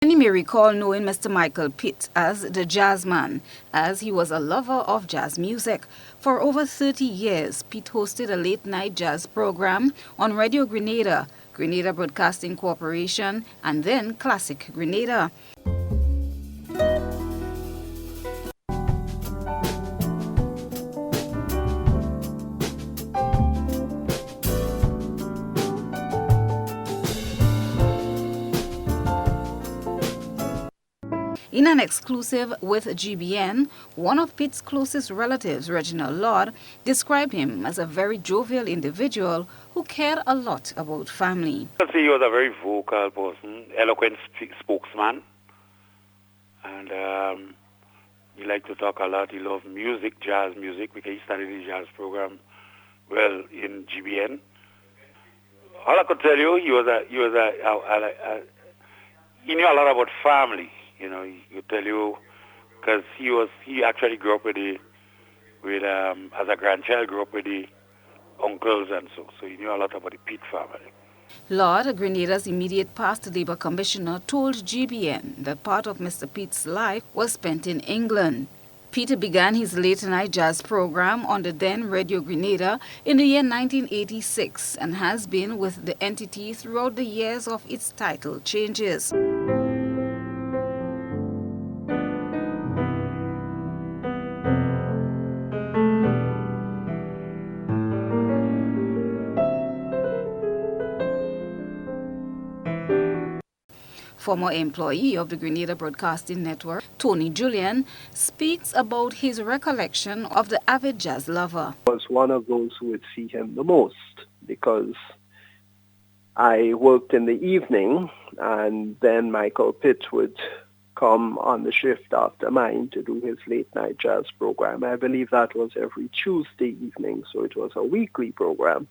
Many may recall knowing Mr. Michael Pitt as the jazz man, as he was a lover of jazz music. For over 30 years, Pitt hosted a late-night jazz program on Radio Grenada, Grenada Broadcasting Corporation, and then Classic Grenada. In an exclusive with GBN, one of Pitt's closest relatives, Reginald Lord, described him as a very jovial individual who cared a lot about family. I'd say he was a very vocal person, eloquent spokesman, and he liked to talk a lot. He loved music, jazz music, because he started his jazz program, well, in GBN. All I could tell you, he knew a lot about family. You know, he could tell you, because he actually grew up with as a grandchild, grew up with the uncles and so he knew a lot about the Pitt family. Lord, Grenada's immediate past Labour Commissioner, told GBN that part of Mr. Pitt's life was spent in England. Peter began his late-night jazz program on the then Radio Grenada in the year 1986 and has been with the entity throughout the years of its title changes. Former employee of the Grenada Broadcasting Network, Tony Julian, speaks about his recollection of the avid jazz lover. I was one of those who would see him the most because I worked in the evening and then Michael Pitt would come on the shift after mine to do his late-night jazz program. I believe that was every Tuesday evening, so it was a weekly program.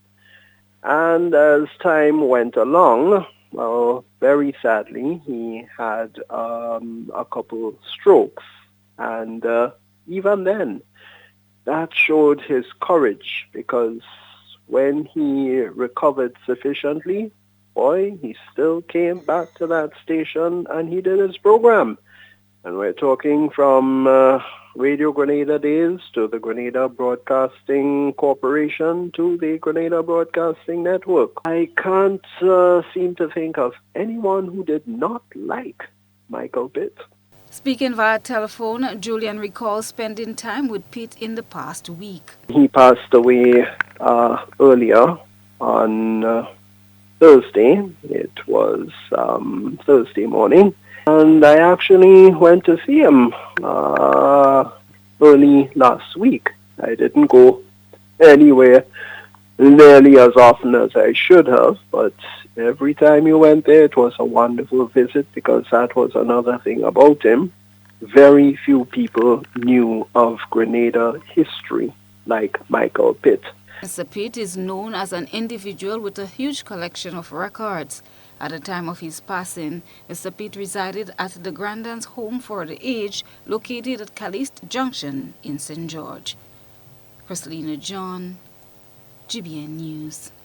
And as time went along, well, very sadly, he had a couple strokes. And even then, that showed his courage because when he recovered sufficiently, boy, he still came back to that station and he did his program. And we're talking from Radio Grenada days to the Grenada Broadcasting Corporation to the Grenada Broadcasting Network. I can't seem to think of anyone who did not like Michael Pitt. Speaking via telephone, Julian recalls spending time with Pitt in the past week. He passed away earlier on Thursday. It was Thursday morning. And I actually went to see him early last week. I didn't go anywhere nearly as often as I should have, but every time you went there, it was a wonderful visit because that was another thing about him. Very few people knew of Grenada history like Michael Pitt. Mr. Pitt is known as an individual with a huge collection of records. At the time of his passing, Mr. Pitt resided at the Grandans Home for the Aged, located at Caliste Junction in St. George. Christlina John, GBN News.